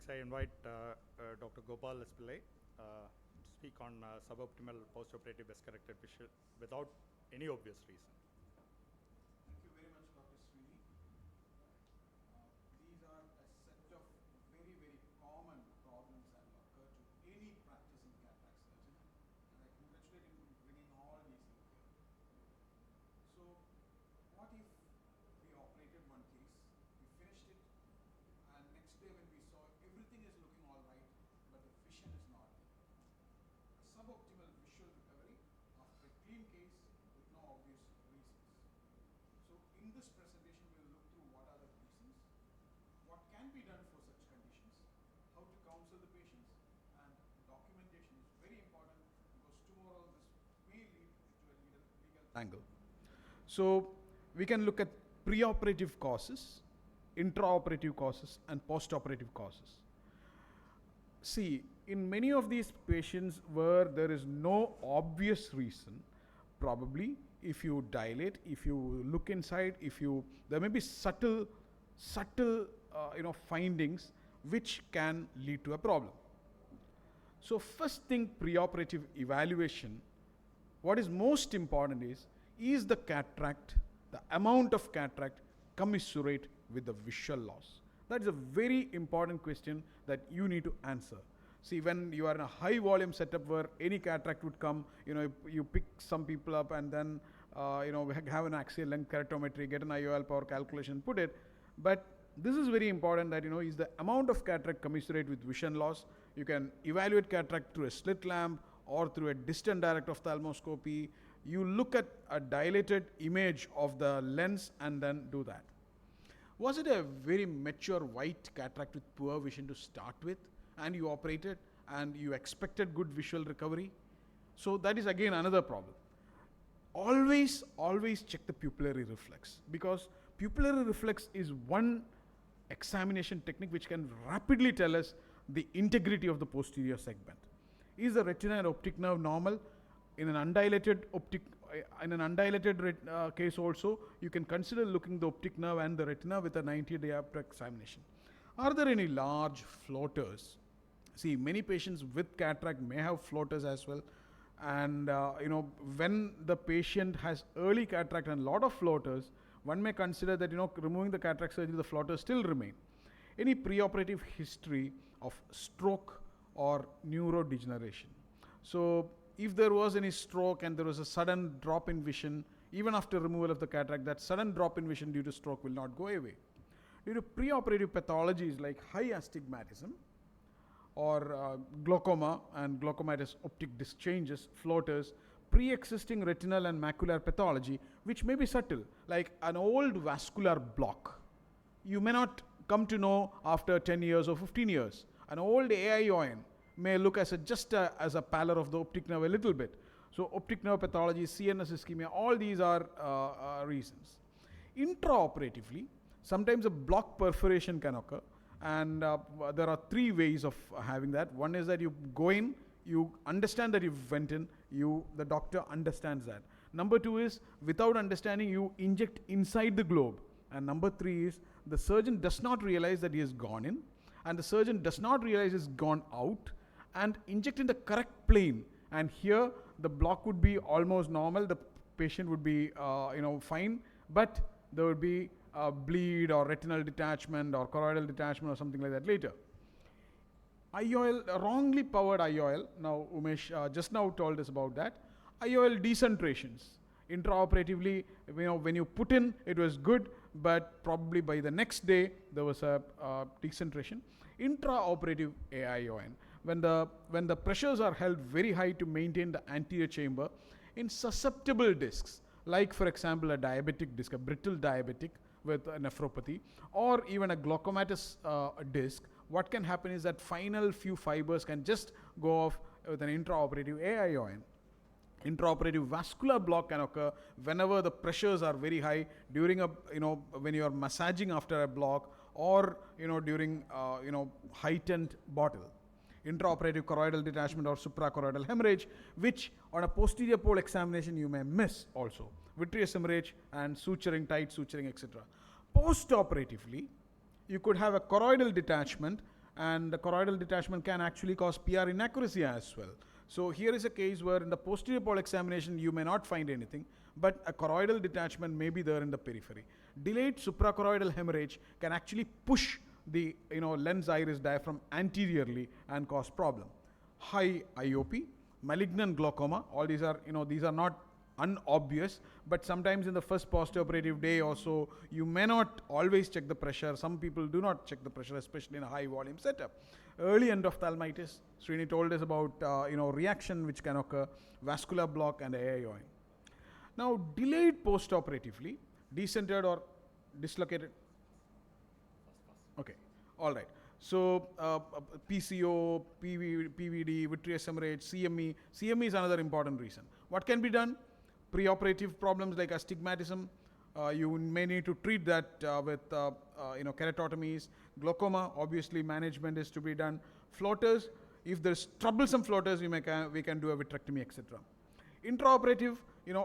I invite Dr. Gopal Pillai to speak on suboptimal postoperative best-corrected visual without any obvious reason. Thank you very much, Dr. Srini. These are a set of very, very common problems that will occur to any practicing cataract surgeon, and I congratulate him on bringing all these in here. So, what if we operated one case, we finished it, and next day when we saw everything is looking all right, but the vision is not there? A suboptimal visual recovery after a clean case with no obvious reasons. So in this presentation, we'll look through what are the reasons, what can be done for such conditions, how to counsel the patients, and documentation is very important because tomorrow this may lead to a legal angle. So we can look at preoperative causes, intraoperative causes, and postoperative causes. See, in many of these patients where there is no obvious reason, probably if you dilate, if you look inside, there may be subtle findings which can lead to a problem. So first thing, preoperative evaluation, what is most important is the cataract, the amount of cataract commensurate with the visual loss? That is a very important question that you need to answer. See, when you are in a high volume setup where any cataract would come, you pick some people up and then have an axial length keratometry, get an IOL power calculation, put it. But this is very important that is the amount of cataract commensurate with vision loss. You can evaluate cataract through a slit lamp or through a distant direct ophthalmoscopy. You look at a dilated image of the lens and then do that. Was it a very mature white cataract with poor vision to start with, and you operated and you expected good visual recovery? So that is again another problem. Always check the pupillary reflex, because pupillary reflex is one examination technique which can rapidly tell us the integrity of the posterior segment. Is the retina and optic nerve normal? In an undilated case also, you can consider looking the optic nerve and the retina with a 90 diopter examination. Are there any large floaters? See, many patients with cataract may have floaters as well. And when the patient has early cataract and a lot of floaters, one may consider that removing the cataract surgery, the floaters still remain. Any preoperative history of stroke or neurodegeneration. So if there was any stroke and there was a sudden drop in vision, even after removal of the cataract, that sudden drop in vision due to stroke will not go away. Due to preoperative pathologies like high astigmatism or glaucoma and glaucomatous optic disc changes, floaters, pre-existing retinal and macular pathology, which may be subtle, like an old vascular block. You may not come to know after 10 years or 15 years. An old AION may look as a pallor of the optic nerve a little bit. So optic nerve pathology, CNS ischemia, all these are reasons. Intraoperatively, sometimes a block perforation can occur, and there are three ways of having that. One is that you go in, you understand that you went in, the doctor understands that. Number two is, without understanding, you inject inside the globe. And number three is, the surgeon does not realize that he has gone in, and the surgeon does not realize he's gone out, and inject in the correct plane. And here the block would be almost normal, the patient would be fine, but there would be a bleed or retinal detachment or choroidal detachment or something like that later. IOL, wrongly powered IOL, now Umesh just now told us about that. IOL decentrations. Intraoperatively, when you put in, it was good, but probably by the next day there was a decentration. Intraoperative AION, when the pressures are held very high to maintain the anterior chamber in susceptible discs, like for example a diabetic disc, a brittle diabetic with a nephropathy, or even a glaucomatous disc, what can happen is that final few fibers can just go off with an intraoperative AION. Intraoperative vascular block can occur whenever the pressures are very high during when you are massaging after a block, or during heightened bottle. Intraoperative choroidal detachment or suprachoroidal hemorrhage, which on a posterior pole examination you may miss also. Vitreous hemorrhage and suturing, tight suturing, etc. Postoperatively, you could have a choroidal detachment and the choroidal detachment can actually cause PR inaccuracy as well. So here is a case where in the posterior pole examination you may not find anything, but a choroidal detachment may be there in the periphery. Delayed suprachoroidal hemorrhage can actually push the lens iris diaphragm anteriorly and cause problem. High IOP, malignant glaucoma, all these are not unobvious, but sometimes in the first postoperative day or so, you may not always check the pressure. Some people do not check the pressure, especially in a high volume setup. Early endophthalmitis, Srini told us about reaction which can occur, vascular block and AIOI. Now, delayed postoperatively, decentered or dislocated. Okay, all right. So, PCO, PVD, vitreous hemorrhage, CME. CME is another important reason. What can be done? Preoperative problems like astigmatism, you may need to treat that with keratotomies. Glaucoma, obviously management is to be done. Floaters, if there's troublesome floaters, we can do a vitrectomy, etc. Intraoperative,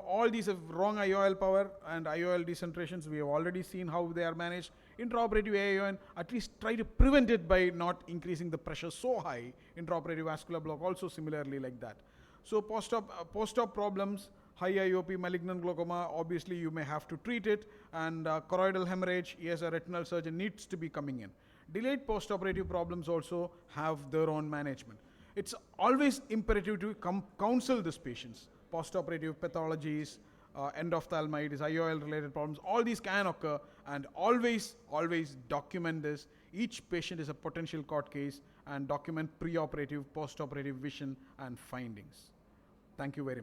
all these have wrong IOL power and IOL decentrations. We have already seen how they are managed. Intraoperative AION, at least try to prevent it by not increasing the pressure so high. Intraoperative vascular block also similarly like that. So post-op problems, high IOP, malignant glaucoma, obviously you may have to treat it, and choroidal hemorrhage, yes, a retinal surgeon needs to be coming in. Delayed postoperative problems also have their own management. It's always imperative to counsel these patients. Postoperative pathologies, endophthalmitis, IOL related problems, all these can occur, and always document this. Each patient is a potential court case, and document preoperative, postoperative vision and findings. Thank you very much.